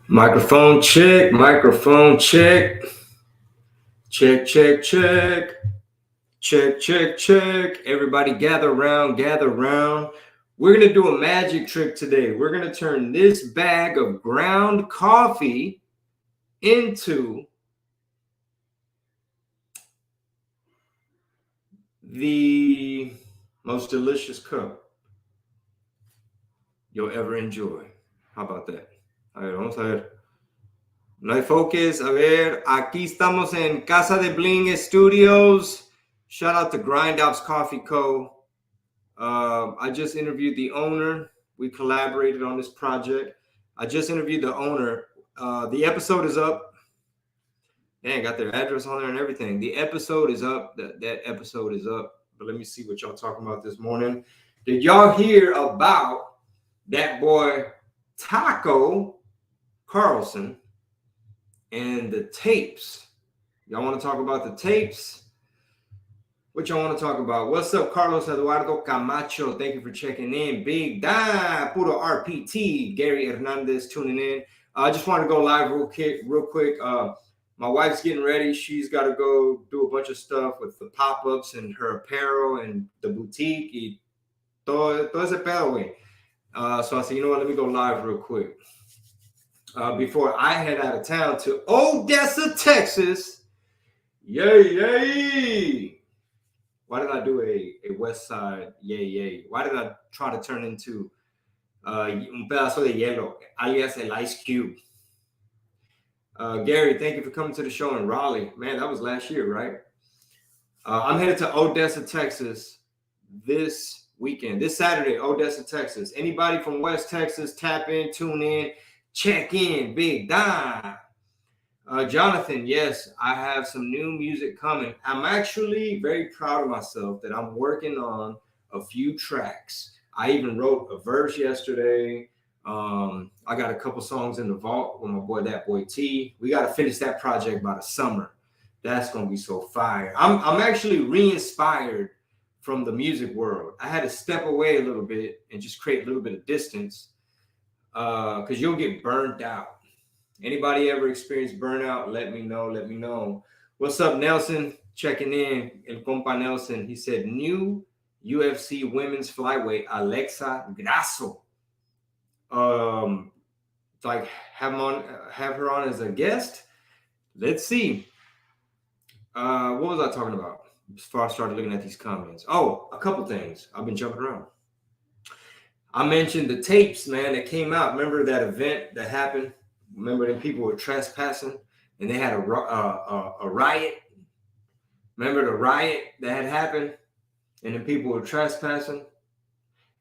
Microphone check, microphone check. Check, check, check. Check, check, check. Everybody gather around, gather around. We're going to do a magic trick today. We're going to turn this bag of ground coffee into the most delicious cup you'll ever enjoy. How about that? A ver, vamos a ver. No hay focus. A ver, aquí estamos en Casa de Bling Studios. Shout out to Grind Ops Coffee Co. I just interviewed the owner. We collaborated on this project. I just interviewed the owner. The episode is up. Dang, got their address on there and everything. The episode is up. That episode is up. But let me see what y'all talking about this morning. Did y'all hear about that boy Taco Carlson and the tapes? Y'all want to talk about the tapes? What y'all want to talk about? What's up, Carlos Eduardo Camacho? Thank you for checking in. Big Da, Puro RPT, Gary Hernandez tuning in. I just want to go live real quick. My wife's getting ready. She's got to go do a bunch of stuff with the pop-ups and her apparel and the boutique y todo ese pedo, güey. So I said, you know what? Let me go live real quick. Before I head out of town to Odessa, Texas. Yay! Why did I do a West Side yay? Why did I try to turn into un pedazo de hielo, alias el Ice Cube? Gary, thank you for coming to the show in Raleigh. Man, that was last year, right? I'm headed to Odessa, Texas this weekend. This Saturday, Odessa, Texas. Anybody from West Texas, tap in, tune in, check in. Big Don. Jonathan, yes, I have some new music coming. I'm actually very proud of myself that I'm working on a few tracks. I even wrote a verse yesterday. I got a couple songs in the vault with my boy, that boy T. We got to finish that project by the summer. That's going to be so fire. I'm actually re-inspired from the music world. I had to step away a little bit and just create a little bit of distance because you'll get burned out. Anybody ever experienced burnout? Let me know. What's up, Nelson? Checking in. El compa Nelson. He said, new UFC women's flyweight, Alexa Grasso. Like have her on as a guest. Let's see. What was I talking about before I started looking at these comments? Oh, a couple things. I've been jumping around. I mentioned the tapes, man, that came out. Remember that event that happened? Remember that people were trespassing and they had a riot? Remember the riot that had happened and then people were trespassing?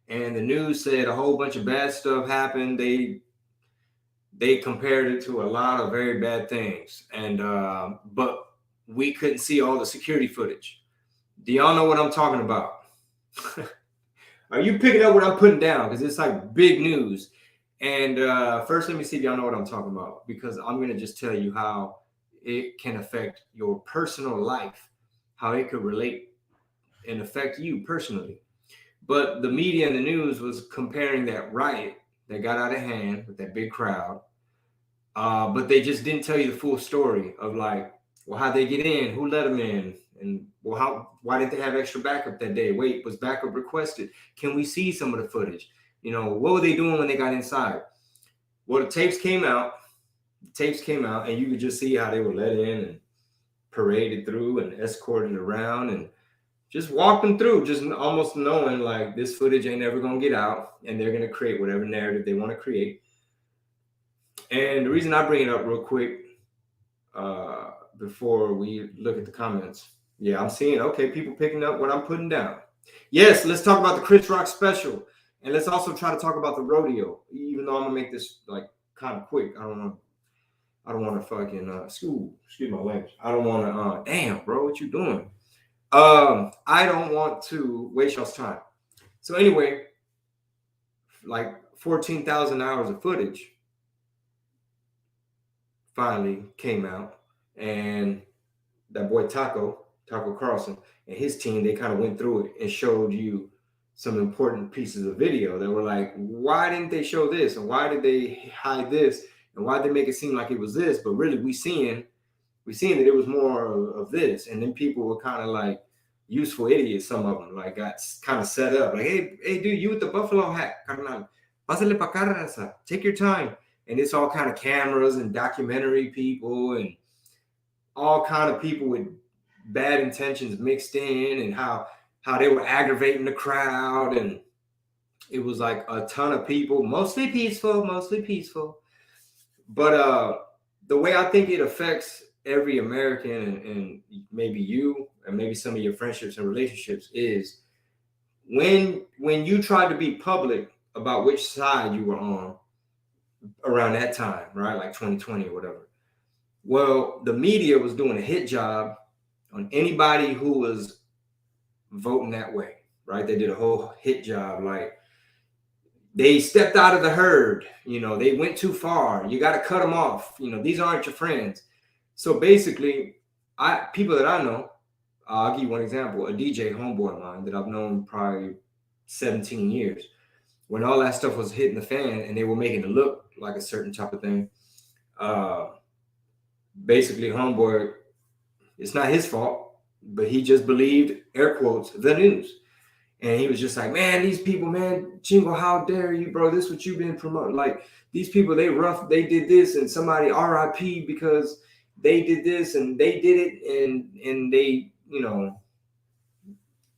And the news said a whole bunch of bad stuff happened. They compared it to a lot of very bad things. And but we couldn't see all the security footage. Do y'all know what I'm talking about? Are you picking up what I'm putting down? Because it's like big news. And first, let me see if y'all know what I'm talking about, because I'm going to just tell you how it can affect your personal life, how it could relate and affect you personally. But the media and the news was comparing that riot that got out of hand with that big crowd. But they just didn't tell you the full story of like, well, how'd they get in? Who let them in? And well, why didn't they have extra backup that day? Wait, was backup requested? Can we see some of the footage? You know, what were they doing when they got inside? Well, the tapes came out, and you could just see how they were let in and paraded through and escorted around and just walked them through, just almost knowing like this footage ain't never going to get out and they're going to create whatever narrative they want to create. And the reason I bring it up real quick before we look at the comments, yeah, I'm seeing, okay, people picking up what I'm putting down. Yes, let's talk about the Chris Rock special. And let's also try to talk about the rodeo, even though I'm going to make this like kind of quick. I don't want to fucking, excuse my language. I don't want to, damn, bro, what you doing? I don't want to waste y'all's time. So anyway, like 14,000 hours of footage finally came out, and that boy Taco Carlson and his team, they kind of went through it and showed you some important pieces of video that were like, why didn't they show this? And why did they hide this? And why they make it seem like it was this, but really we seeing that it was more of this. And then people were kind of like useful idiots. Some of them like got kind of set up like, hey, dude, you with the buffalo hat, carnal, pásale pa' acá, raza. Take your time. And it's all kind of cameras and documentary people and all kind of people with bad intentions mixed in, and how they were aggravating the crowd. And it was like a ton of people, mostly peaceful. But the way I think it affects every American, and maybe you and maybe some of your friendships and relationships, is when you tried to be public about which side you were on around that time, right? Like 2020 or whatever. Well, the media was doing a hit job on anybody who was voting that way, right? They did a whole hit job. Like, they stepped out of the herd, they went too far. You got to cut them off. These aren't your friends. So basically, people that I know, I'll give you one example, a DJ homeboy of mine that I've known probably 17 years. When all that stuff was hitting the fan and they were making it look like a certain type of thing, basically homeboy, it's not his fault, but he just believed, air quotes, the news. And he was just like, man, these people, man, Chingo, how dare you, bro? This is what you've been promoting. Like, these people, they did this, and somebody RIP because they did this and they did it, and they,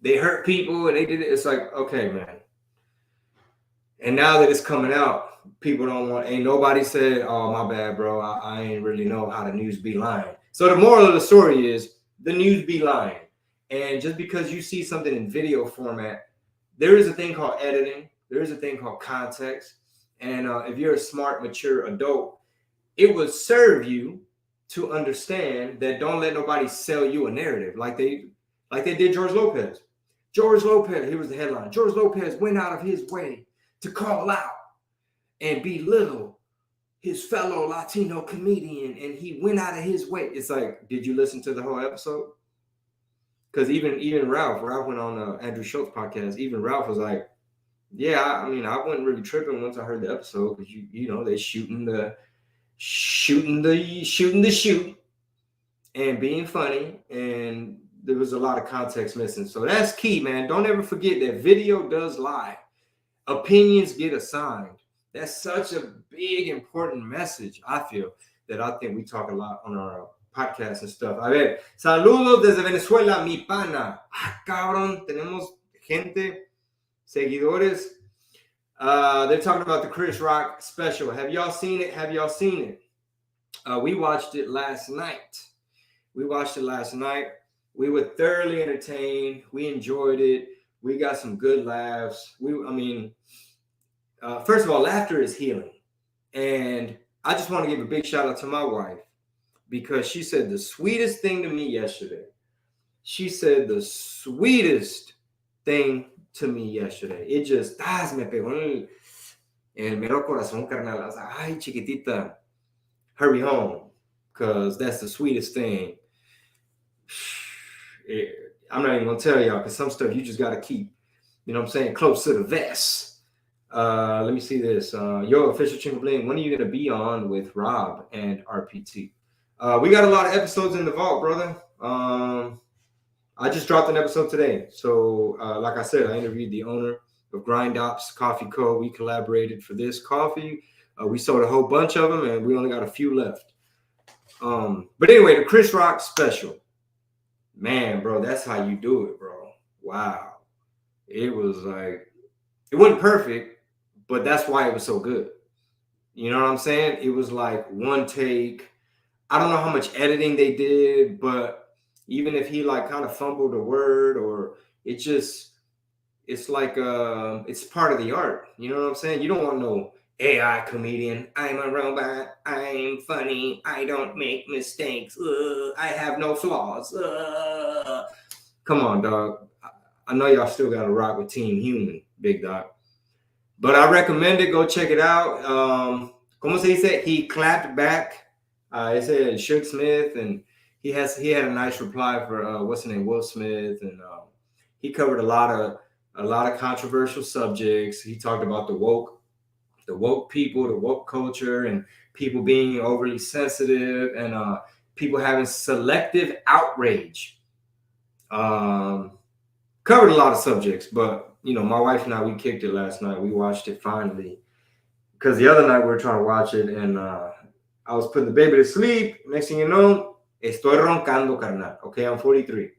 they hurt people and they did it. It's like, okay, man. And now that it's coming out, people ain't nobody said, oh, my bad, bro. I ain't really know how the news be lying. So the moral of the story is the news be lying. And just because you see something in video format, there is a thing called editing. There is a thing called context. And if you're a smart, mature adult, it will serve you to understand that don't let nobody sell you a narrative like they did George Lopez. George Lopez, here was the headline. George Lopez went out of his way to call out and belittle his fellow Latino comedian, and he went out of his way. It's like, did you listen to the whole episode? Because even Ralph went on Andrew Schultz podcast. Even Ralph was like, yeah, I wasn't really tripping once I heard the episode, because they shooting the shoot and being funny, and there was a lot of context missing. So that's key, man. Don't ever forget that video does lie. Opinions get assigned. That's such a big, important message, I feel, that I think we talk a lot on our podcasts and stuff. A ver, saludos desde Venezuela, mi pana. Cabrón, tenemos gente, seguidores. They're talking about the Chris Rock special. Have y'all seen it? We watched it last night. We were thoroughly entertained. We enjoyed it. We got some good laughs. First of all, laughter is healing. And I just want to give a big shout out to my wife, because she said the sweetest thing to me yesterday. It just, me pegó en el mero corazón, carnal. I was like, ay, chiquitita, hurry home, because that's the sweetest thing. I'm not even going to tell y'all, because some stuff you just got to keep, close to the vest. Let me see this. Yo, official Chingo Bling, when are you going to be on with Rob and RPT? We got a lot of episodes in the vault, brother. I just dropped an episode today. So, like I said, I interviewed the owner of Grind Ops Coffee Co. We collaborated for this coffee. We sold a whole bunch of them, and we only got a few left. But anyway, the Chris Rock special. Man, bro, that's how you do it, bro. Wow. It was like, it wasn't perfect, but that's why it was so good. You know what I'm saying? It was like one take. I don't know how much editing they did, but even if he like kind of fumbled a word, or it's like it's part of the art. You know what I'm saying? You don't want no AI comedian. I'm a robot. I'm funny. I don't make mistakes. I have no flaws. Come on, dog. I know y'all still got to rock with Team Human, big dog. But I recommend it. Go check it out. Como se dice? He clapped back. It said Suge Smith, and he had a nice reply for what's his name, Will Smith, and he covered a lot of controversial subjects. He talked about the woke the woke people, the woke culture, and people being overly sensitive, and people having selective outrage. Covered a lot of subjects, but my wife and I, we kicked it last night. We watched it finally because the other night we were trying to watch it, and I was putting the baby to sleep. Next thing you know, estoy roncando, carnal. Okay, I'm 43.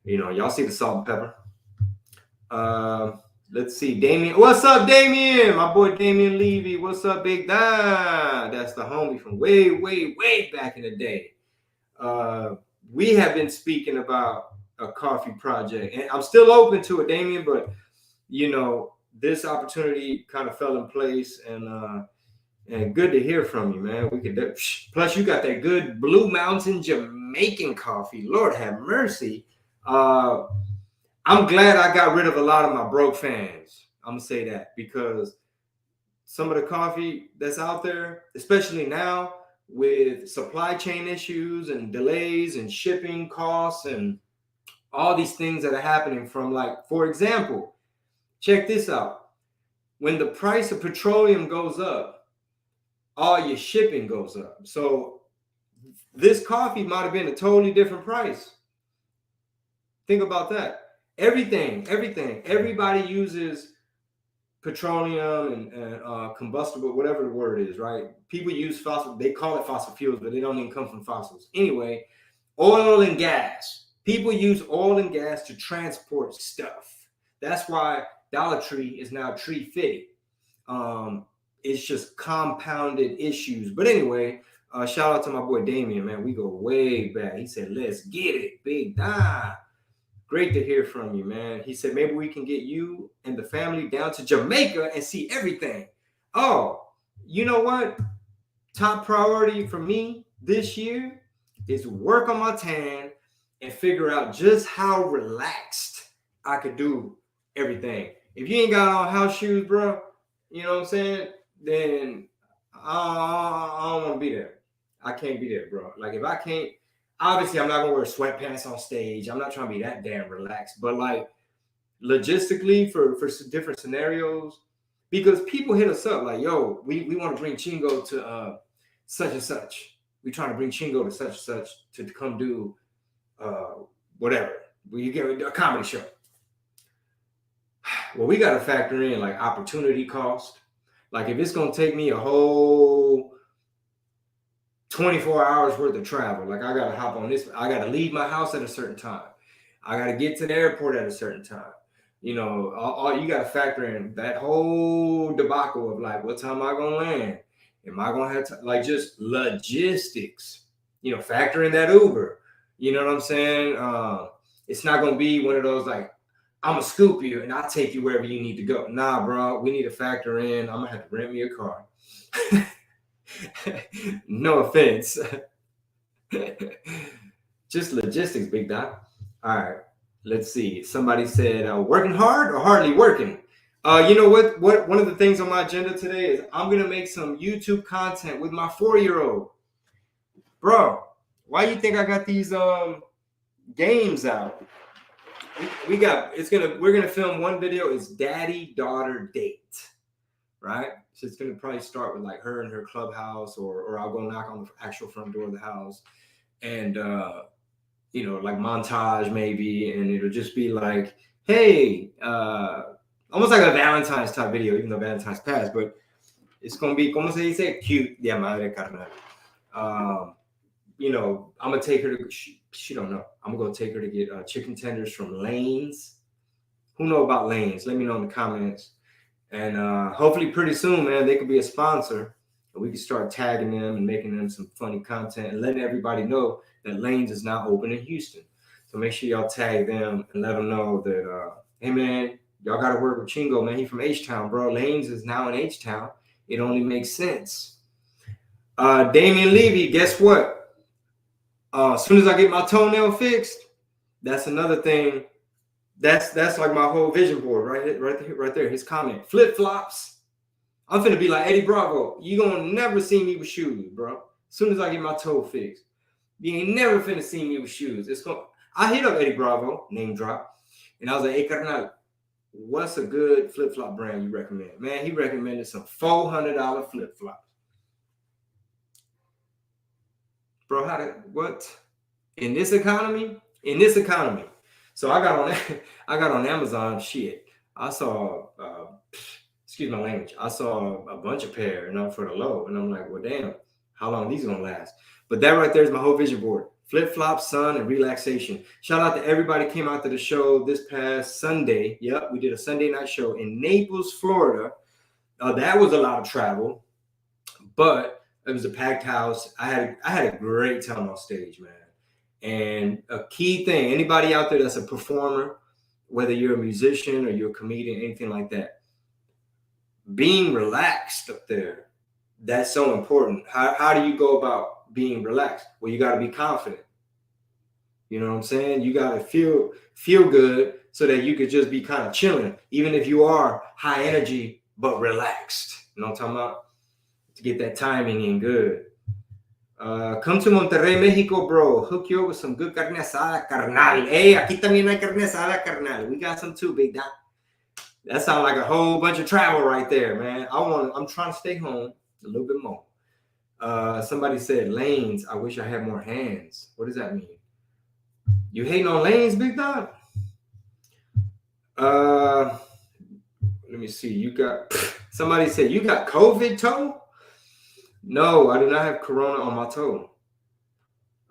Y'all see the salt and pepper. Let's see, Damien. What's up, Damien? My boy Damien Levy. What's up, Big Don? That's the homie from way, way, way back in the day. We have been speaking about a coffee project, and I'm still open to it, Damien, but this opportunity kind of fell in place, and good to hear from you, man. We could plus you got that good Blue Mountain Jamaican coffee. Lord have mercy. I'm glad I got rid of a lot of my broke fans. I'm gonna say that, because some of the coffee that's out there, especially now with supply chain issues and delays and shipping costs and all these things that are happening from, like, for example, check this out. When the price of petroleum goes up, all your shipping goes up. So this coffee might have been a totally different price. Think about that. Everything. Everybody uses petroleum and combustible, whatever the word is, right? People use fossil, they call it fossil fuels, but they don't even come from fossils. Anyway, oil and gas. People use oil and gas to transport stuff. That's why Dollar Tree is now Tree Fitty. It's just compounded issues. But anyway, shout out to my boy Damien, man. We go way back. He said, let's get it, Big Don. Great to hear from you, man. He said, maybe we can get you and the family down to Jamaica and see everything. Oh, you know what? Top priority for me this year is work on my tan and figure out just how relaxed I could do everything. If you ain't got on house shoes, bro, you know what I'm saying? Then I don't want to be there. I can't be there, bro. Like, if I can't, obviously I'm not gonna wear sweatpants on stage. I'm not trying to be that damn relaxed. But like, logistically, for different scenarios, because people hit us up like, yo, we want to bring Chingo to such and such. We trying to bring Chingo to such and such to come do whatever. You get a comedy show. Well, we got to factor in like opportunity cost. Like, if it's gonna take me a whole 24 hours worth of travel, like, I gotta hop on this, I gotta leave my house at a certain time, I gotta get to the airport at a certain time. You gotta factor in that whole debacle of like, what time am I gonna land? Am I gonna have to, like, just logistics? Factor in that Uber. You know what I'm saying? It's not gonna be one of those like, I'm gonna scoop you and I'll take you wherever you need to go. Nah, bro, we need to factor in, I'm gonna have to rent me a car. No offense. Just logistics, Big Doc. All right, let's see. Somebody said, working hard or hardly working? You know what? One of the things on my agenda today is I'm gonna make some YouTube content with my 4-year-old. Bro, why you think I got these games out? We're gonna film one video. It's daddy-daughter date, right? So it's gonna probably start with like her in her clubhouse, or I'll go knock on the actual front door of the house, and like montage maybe, and it'll just be like, hey, almost like a Valentine's type video, even though Valentine's passed, but it's gonna be, como se dice, cute, de madre carnal. I'm gonna take her to, she don't know, I'm gonna go take her to get chicken tenders from Lane's. Who know about Lane's? Let me know in the comments. And hopefully pretty soon, man, they could be a sponsor, and we can start tagging them and making them some funny content and letting everybody know that Lane's is now open in Houston. So make sure y'all tag them and let them know that, hey, man, y'all got to work with Chingo, man. He from H-Town, bro. Lane's is now in H-Town. It only makes sense. Damien Levy, guess what? As soon as I get my toenail fixed, that's another thing. That's like my whole vision board right there. His comment, flip flops. I'm finna be like Eddie Bravo. You gonna never see me with shoes, bro. As soon as I get my toe fixed, you ain't never finna see me with shoes. I hit up Eddie Bravo, name drop, and I was like, hey, carnal, what's a good flip-flop brand you recommend? Man, he recommended some $400 flip-flops. Bro, what? In this economy? In this economy. So I got on I got on Amazon, shit. I saw excuse my language. I saw a bunch of pair and I'm for the low. And I'm like, well, damn, how long these gonna last? But that right there is my whole vision board. Flip flop, sun, and relaxation. Shout out to everybody came out to the show this past Sunday. Yep, we did a Sunday night show in Naples, Florida. That was a lot of travel, but it was a packed house. I had a great time on stage, man. And a key thing, anybody out there that's a performer, whether you're a musician or you're a comedian, anything like that, being relaxed up there, that's so important. How do you go about being relaxed? Well, you got to be confident. You know what I'm saying? You got to feel good so that you could just be kind of chilling, even if you are high energy but relaxed. You know what I'm talking about? To get that timing in good. Come to Monterrey, Mexico, bro. Hook you up with some good carne asada, carnal. Hey, aquí también hay carne asada, carnal. We got some too, big doc. That sounds like a whole bunch of travel right there, man. I'm trying to stay home a little bit more. Somebody said lanes. I wish I had more hands. What does that mean? You hating on lanes, big dog? Let me see. You got somebody said you got COVID toe? No, I do not have corona on my toe.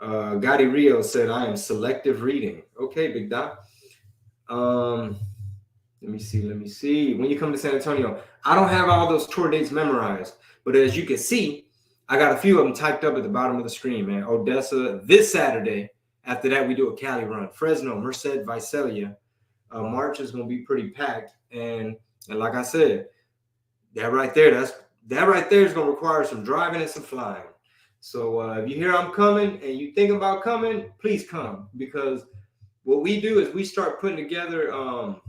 Gotti Rio said I am selective reading. Okay, big dog. Let me see. When you come to San Antonio, I don't have all those tour dates memorized, but as you can see, I got a few of them typed up at the bottom of the screen, man. Odessa this Saturday. After that, we do a Cali run. Fresno, Merced, Visalia. March is going to be pretty packed, and like I said, that right there is going to require some driving and some flying. So if you hear I'm coming and you think about coming, please come, because what we do is we start putting together. I'm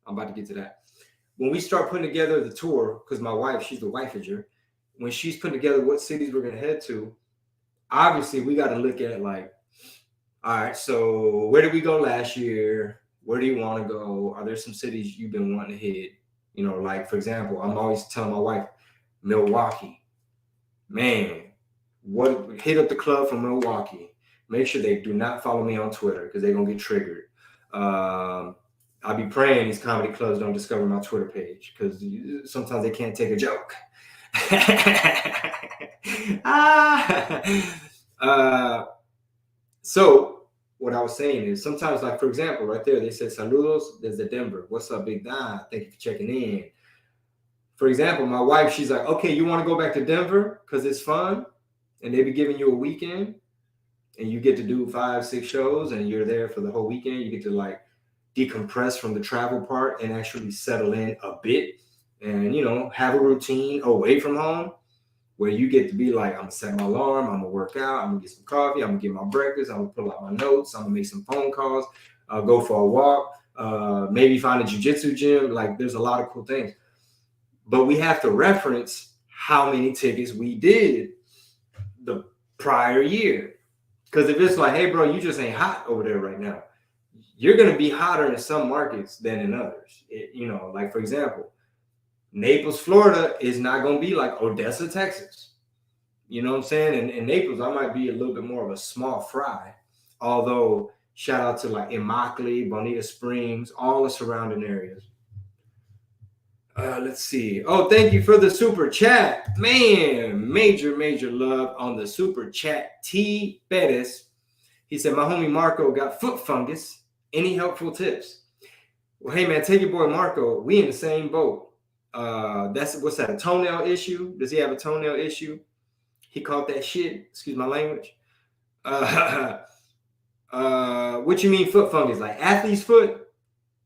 about to get to that. When we start putting together the tour, because my wife, she's the wifeager, when she's putting together what cities we're going to head to, obviously we got to look at like, all right, so where did we go last year? Where do you want to go? Are there some cities you've been wanting to hit? You know, like, for example, I'm always telling my wife, Milwaukee. Man, hit up the club from Milwaukee. Make sure they do not follow me on Twitter because they're going to get triggered. I'll be praying these comedy clubs don't discover my Twitter page because sometimes they can't take a joke. So what I was saying is sometimes, like, for example, right there, they said, saludos desde Denver. What's up, big Don? Thank you for checking in. For example, my wife, she's like, okay, you want to go back to Denver because it's fun? And they be giving you a weekend and you get to do 5-6 shows and you're there for the whole weekend. You get to like decompress from the travel part and actually settle in a bit and, you know, have a routine away from home where you get to be like, I'm gonna set my alarm, I'm gonna work out, I'm gonna get some coffee, I'm gonna get my breakfast, I'm gonna pull out my notes, I'm gonna make some phone calls, go for a walk, maybe find a jiu-jitsu gym. Like, there's a lot of cool things. But we have to reference how many tickets we did the prior year. Because if it's like, hey, bro, you just ain't hot over there right now, you're going to be hotter in some markets than in others. You know, like, for example, Naples, Florida is not going to be like Odessa, Texas. You know what I'm saying? In Naples, I might be a little bit more of a small fry. Although, shout out to like Immokalee, Bonita Springs, all the surrounding areas. Let's see. Oh, thank you for the super chat. Man, major love on the super chat. T. Bettis. He said, my homie Marco got foot fungus. Any helpful tips? Well, hey, man, take your boy Marco. We in the same boat. What's that, a toenail issue? Does he have a toenail issue? He caught that shit. Excuse my language. What you mean foot fungus? Like athlete's foot?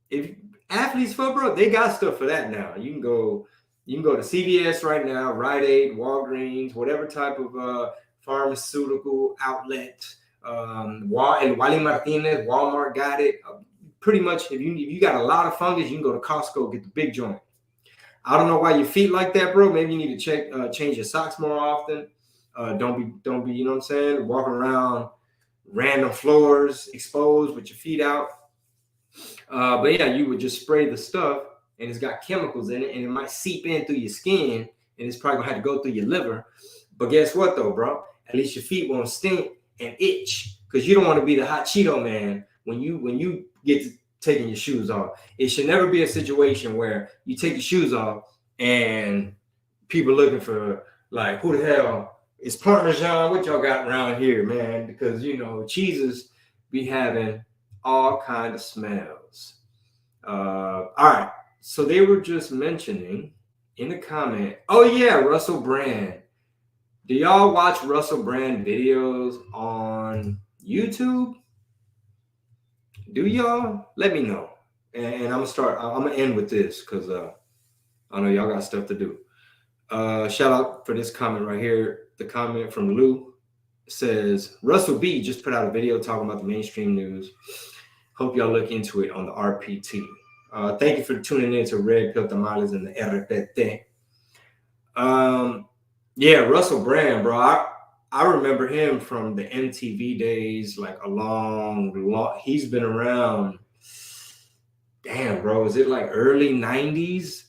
If athlete's foot, bro, they got stuff for that now. You can go to CVS right now, Rite Aid, Walgreens, whatever type of pharmaceutical outlet. And Wally Martinez, Walmart got it. Pretty much, if you got a lot of fungus, you can go to Costco, get the big joint. I don't know why your feet like that, bro. Maybe you need to change your socks more often. Don't be, you know what I'm saying, walking around random floors exposed with your feet out. But yeah, you would just spray the stuff, and it's got chemicals in it, and it might seep in through your skin, and it's probably gonna have to go through your liver. But guess what though, bro? At least your feet won't stink and itch, because you don't want to be the hot Cheeto man when you get to taking your shoes off. It should never be a situation where you take your shoes off and people looking for, like, who the hell is Parmesan? What y'all got around here, man? Because cheeses be having all kind of smells. All right. So they were just mentioning in the comment. Oh yeah, Russell Brand. Do y'all watch Russell Brand videos on YouTube? Do y'all? Let me know. And I'm gonna end with this because I know y'all got stuff to do. Shout out for this comment right here. The comment from Lou says Russell B just put out a video talking about the mainstream news. Hope y'all look into it on the RPT. Thank you for tuning in to Red Pill Tamales and the RPT. Yeah, Russell Brand, bro. I remember him from the MTV days, like a long. He's been around. Damn, bro. Is it like early 90s?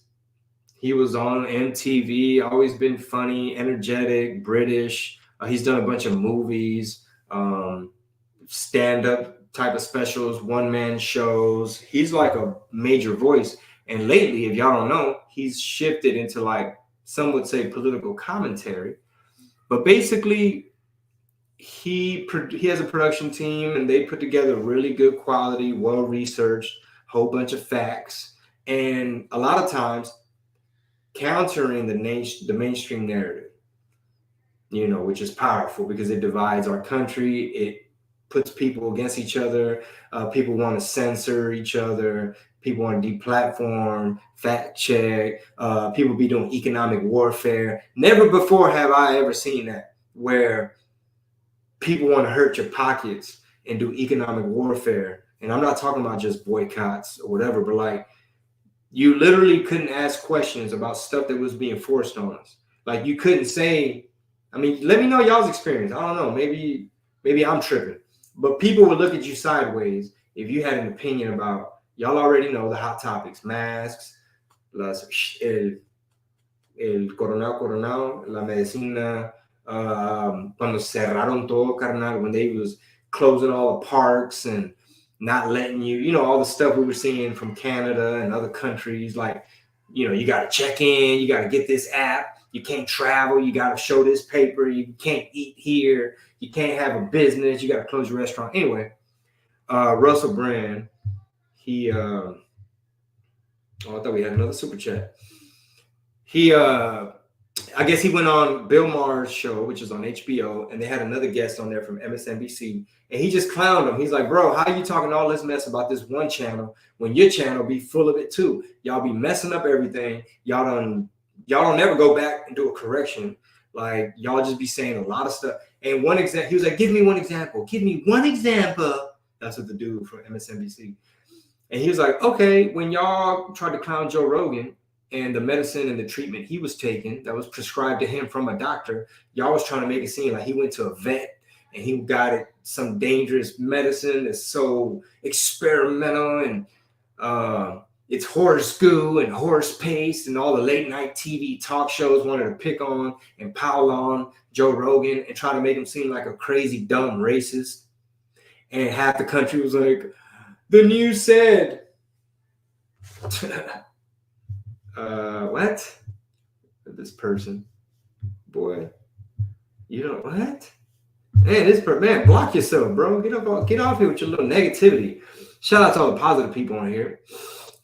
He was on MTV, always been funny, energetic, British. He's done a bunch of movies, stand-up type of specials, one-man shows. He's like a major voice. And lately, if y'all don't know, he's shifted into, like, some would say political commentary. But basically, he has a production team, and they put together really good quality, well-researched, whole bunch of facts. And a lot of times, countering the mainstream narrative, which is powerful because it divides our country. It puts people against each other. People want to censor each other. People want to deplatform, fact check. People be doing economic warfare. Never before have I ever seen that, where people want to hurt your pockets and do economic warfare. And I'm not talking about just boycotts or whatever, but like, you literally couldn't ask questions about stuff that was being forced on us. Like, you couldn't say, I mean, let me know y'all's experience. I don't know. Maybe I'm tripping. But people would look at you sideways if you had an opinion about, y'all already know the hot topics: masks, el coronado, la medicina, cuando cerraron todo, carnal, when they was closing all the parks and not letting you, all the stuff we were seeing from Canada and other countries, like, you got to check in, you got to get this app, you can't travel, you got to show this paper, you can't eat here, you can't have a business, you got to close your restaurant. Anyway, Russell Brand, he, I thought we had another super chat. He, I guess he went on Bill Maher's show, which is on HBO, and they had another guest on there from MSNBC, and he just clowned him. He's like, bro, how are you talking all this mess about this one channel when your channel be full of it too? Y'all be messing up everything. Y'all don't ever go back and do a correction. Like, y'all just be saying a lot of stuff. And one example, he was like, give me one example. Give me one example. That's what the dude from MSNBC. And he was like, okay, when y'all tried to clown Joe Rogan and the medicine and the treatment he was taking that was prescribed to him from a doctor, y'all was trying to make it seem like he went to a vet and he got it some dangerous medicine that's so experimental and it's horse goo and horse paste, and all the late night TV talk shows wanted to pick on and pile on Joe Rogan and try to make him seem like a crazy, dumb racist. And half the country was like, the news said, what? This person, boy, you know what? Man, block yourself, bro. Get off here with your little negativity. Shout out to all the positive people on here.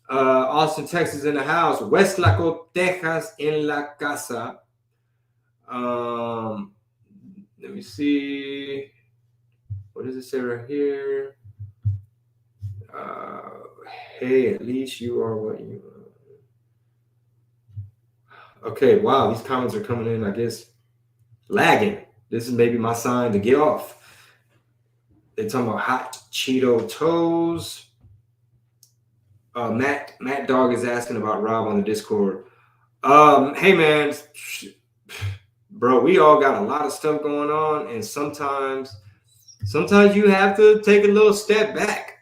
Austin, Texas in the house. West Laco, Texas en la casa. Let me see. What does it say right here? Hey, at least you are what you are. Okay, wow, these comments are coming in, I guess, lagging. This is maybe my sign to get off. They're talking about hot Cheeto toes. Matt Dog is asking about Rob on the Discord. Hey man, bro, we all got a lot of stuff going on, and sometimes you have to take a little step back.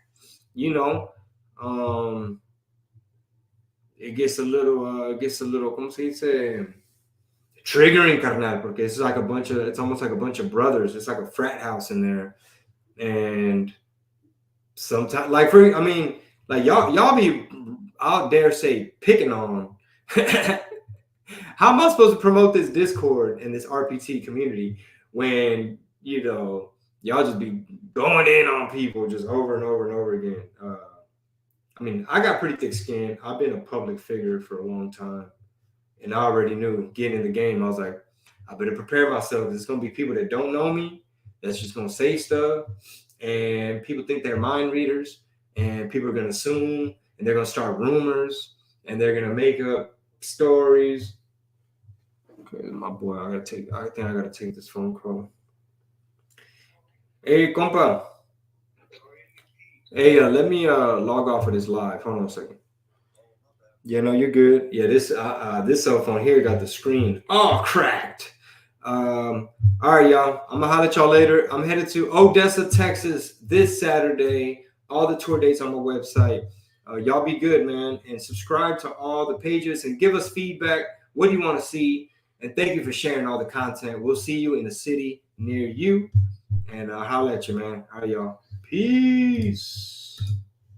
it gets a little, ¿cómo se dice? Triggering, carnal, porque it's like it's almost like a bunch of brothers. It's like a frat house in there. And sometimes, like y'all be, I'll dare say, picking on. How am I supposed to promote this Discord and this RPT community when y'all just be going in on people just over and over and over again? I got pretty thick skin. I've been a public figure for a long time, and I already knew getting in the game. I was like, I better prepare myself. There's gonna be people that don't know me that's just gonna say stuff, and people think they're mind readers, and people are gonna assume, and they're gonna start rumors, and they're gonna make up stories. Okay, my boy, I think I gotta take this phone call. Hey, compa. Hey, let me log off of this live. Hold on a second. Yeah, no, you're good. Yeah, this cell phone here got the screen all cracked. All right, y'all. I'm gonna holler at y'all later. I'm headed to Odessa, Texas this Saturday. All the tour dates on my website. Y'all be good, man, and subscribe to all the pages and give us feedback. What do you want to see? And thank you for sharing all the content. We'll see you in the city near you. And holler at you, man. All right, y'all. Peace.